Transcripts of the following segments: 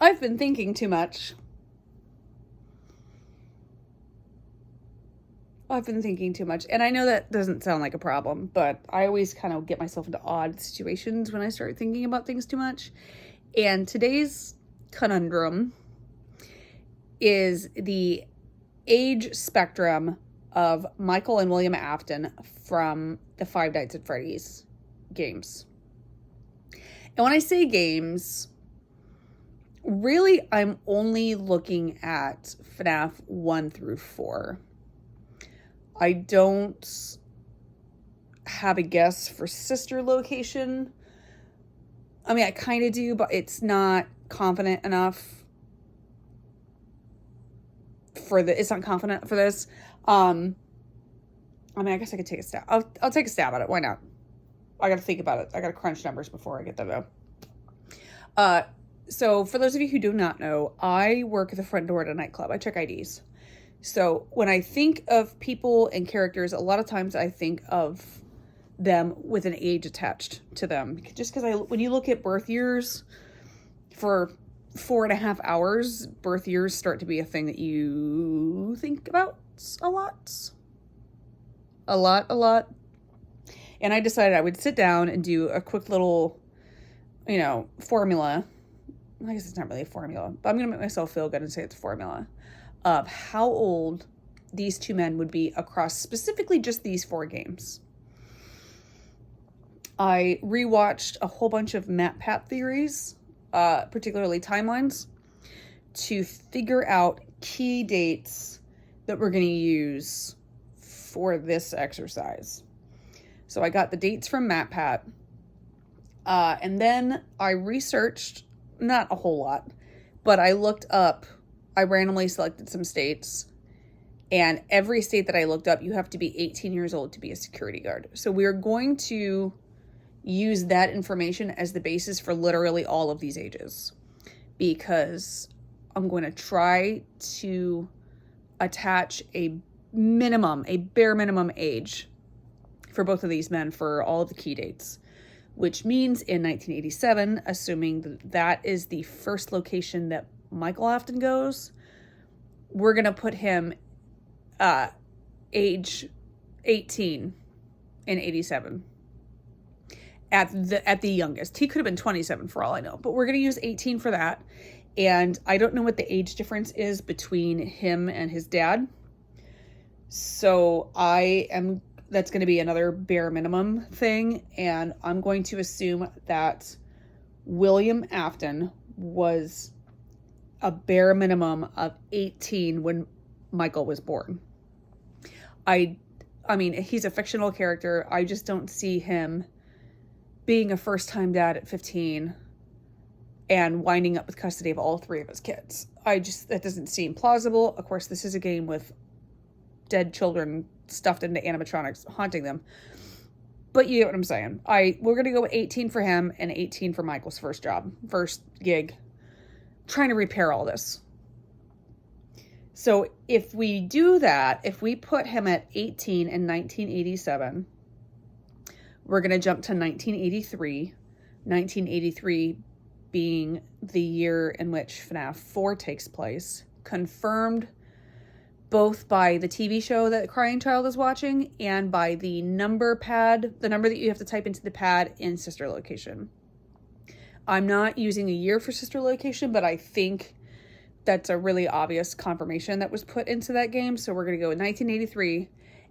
I've been thinking too much. I've been thinking too much. And I know that doesn't sound like a problem, but I always kind of get myself into odd situations when I start thinking about things too much. And today's conundrum is the age spectrum of Michael and William Afton from the Five Nights at Freddy's games. And when I say games, really I'm only looking at FNAF 1 through 4. I don't have a guess for sister location. I mean, I kind of do, but it's not confident enough it's not confident for this. I mean, I guess I could take a stab. I'll take a stab at it. Why not? I got to think about it. I got to crunch numbers before I get that out. So for those of you who do not know, I work at the front door at a nightclub. I check IDs. So when I think of people and characters, a lot of times I think of them with an age attached to them. Just because when you look at birth years for 4.5 hours, birth years start to be a thing that you think about a lot. A lot. And I decided I would sit down and do a quick little, formula. I guess it's not really a formula, but I'm going to make myself feel good and say it's a formula of how old these two men would be across specifically just these 4 games. I rewatched a whole bunch of MatPat theories, particularly timelines, to figure out key dates that we're going to use for this exercise. So I got the dates from MatPat, and then I researched, not a whole lot, but I randomly selected some states, and every state that I looked up, you have to be 18 years old to be a security guard. So we're going to use that information as the basis for literally all of these ages, because I'm going to try to attach a bare minimum age for both of these men for all of the key dates, which means in 1987, assuming that is the first location that Michael Afton goes, we're going to put him age 18 in 87 at the youngest. He could have been 27 for all I know, but we're going to use 18 for that. And I don't know what the age difference is between him and his dad. So that's going to be another bare minimum thing. And I'm going to assume that William Afton was a bare minimum of 18 when Michael was born. I mean, he's a fictional character. I just don't see him being a first-time dad at 15 and winding up with custody of all 3 of his kids. That doesn't seem plausible. Of course, this is a game with dead children stuffed into animatronics haunting them. But you get what I'm saying. We're going to go with 18 for him and 18 for Michael's first gig. Trying to repair all this. So if we do that, if we put him at 18 in 1987, we're going to jump to 1983. 1983 being the year in which FNAF 4 takes place, confirmed both by the TV show that Crying Child is watching and by the number that you have to type into the pad in sister location. I'm not using a year for sister location, but I think that's a really obvious confirmation that was put into that game. So we're going to go with 1983,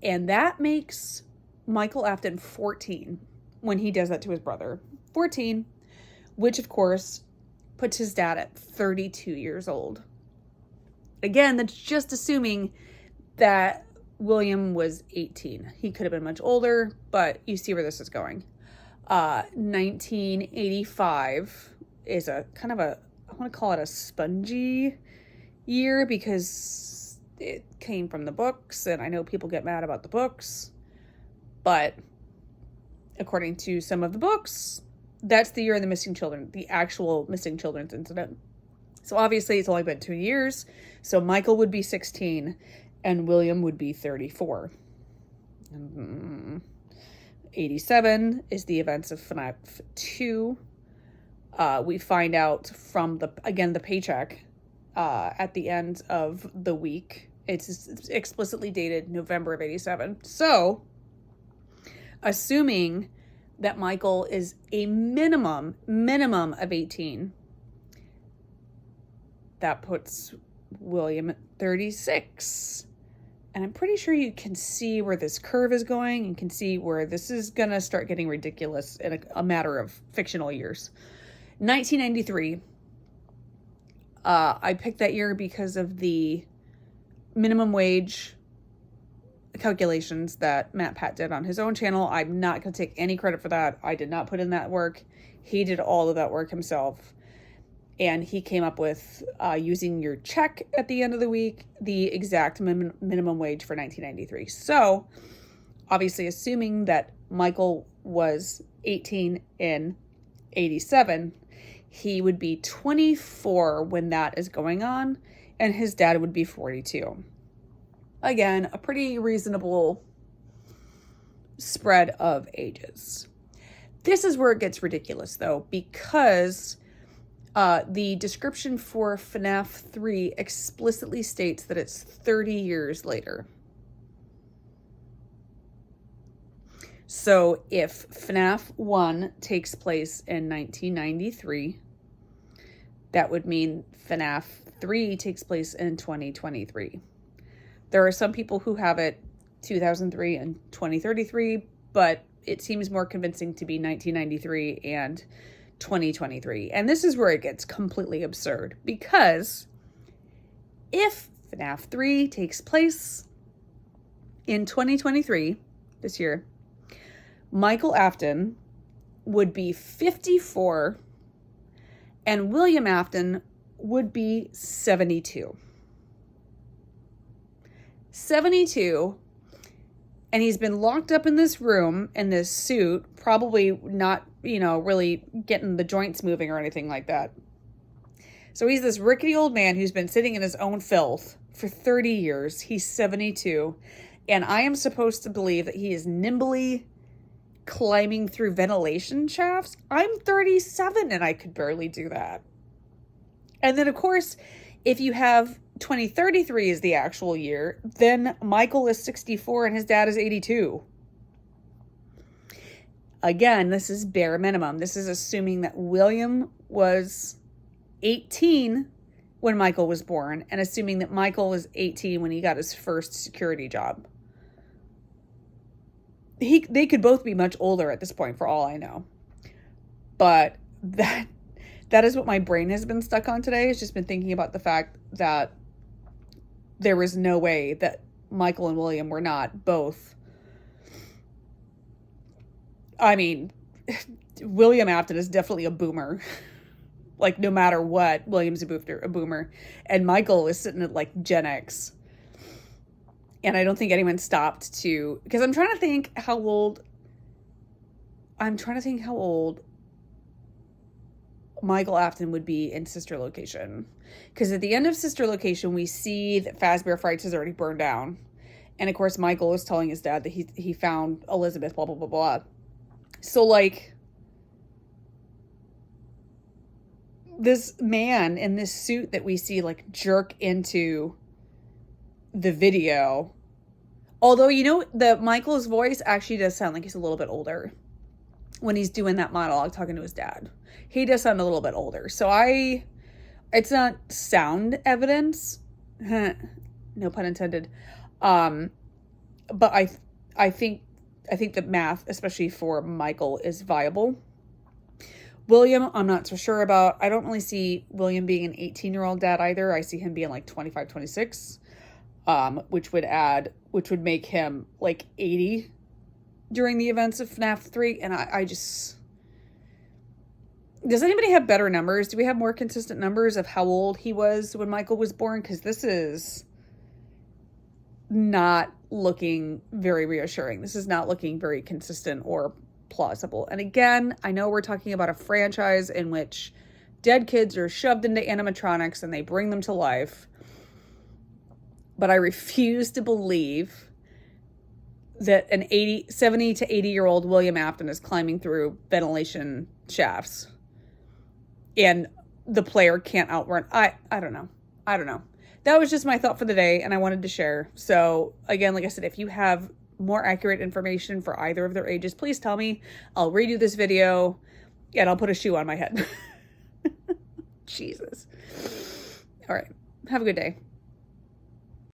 and that makes Michael Afton 14 when he does that to his brother. 14, which of course puts his dad at 32 years old. Again, that's just assuming that William was 18. He could have been much older, but you see where this is going. 1985 is I want to call it a spongy year because it came from the books, and I know people get mad about the books, but according to some of the books, that's the year of the missing children, the actual missing children's incident. So obviously it's only been 2 years. So Michael would be 16 and William would be 34. 87 is the events of FNAF 2. We find out from the paycheck at the end of the week. It's explicitly dated November of 87. So, assuming that Michael is a minimum of 18, that puts William at 36. And I'm pretty sure you can see where this curve is going. You can see where this is going to start getting ridiculous in a matter of fictional years. 1993. I picked that year because of the minimum wage calculations that Matt Pat did on his own channel. I'm not going to take any credit for that. I did not put in that work. He did all of that work himself. And he came up with, using your check at the end of the week, the exact minimum wage for 1993. So, obviously, assuming that Michael was 18 in 87, he would be 24 when that is going on, and his dad would be 42. Again, a pretty reasonable spread of ages. This is where it gets ridiculous, though, because the description for FNAF 3 explicitly states that it's 30 years later. So if FNAF 1 takes place in 1993, that would mean FNAF 3 takes place in 2023. There are some people who have it 2003 and 2033, but it seems more convincing to be 1993 and 2023. And this is where it gets completely absurd, because if FNAF 3 takes place in 2023, this year, Michael Afton would be 54 and William Afton would be 72. 72, and he's been locked up in this room in this suit, probably not, really getting the joints moving or anything like that. So he's this rickety old man who's been sitting in his own filth for 30 years. He's 72, and I am supposed to believe that he is nimbly climbing through ventilation shafts. I'm 37 and I could barely do that. And then, of course, if you have 2033 is the actual year, then Michael is 64 and his dad is 82. Again, this is bare minimum. This is assuming that William was 18 when Michael was born, and assuming that Michael was 18 when he got his first security job. They could both be much older at this point, for all I know. But that is what my brain has been stuck on today. It's just been thinking about the fact that there was no way that Michael and William were not both. I mean, William Afton is definitely a boomer. Like, no matter what, William's a boomer. And Michael is sitting at, like, Gen X. And I don't think anyone stopped to... Because I'm trying to think how old Michael Afton would be in Sister Location. Because at the end of Sister Location, we see that Fazbear Frights has already burned down. And, of course, Michael is telling his dad that he found Elizabeth, blah, blah, blah, blah. So, like... this man in this suit that we see, like, jerk into the video. Although, the Michael's voice actually does sound like he's a little bit older when he's doing that monologue talking to his dad. He does sound a little bit older. So it's not sound evidence. No pun intended. But I think the math, especially for Michael, is viable. William, I'm not so sure about. I don't really see William being an 18-year-old dad either. I see him being like 25, 26, which would make him like 80 during the events of FNAF 3. And I just... Does anybody have better numbers? Do we have more consistent numbers of how old he was when Michael was born? Because this is not looking very reassuring. This is not looking very consistent or plausible. And again, I know we're talking about a franchise in which dead kids are shoved into animatronics and they bring them to life. But I refuse to believe that an 70 to 80-year-old William Afton is climbing through ventilation shafts. and the player can't outrun. I don't know. I don't know. That was just my thought for the day, and I wanted to share. So again, like I said, if you have more accurate information for either of their ages, please tell me. I'll redo this video, and I'll put a shoe on my head. Jesus. All right. Have a good day.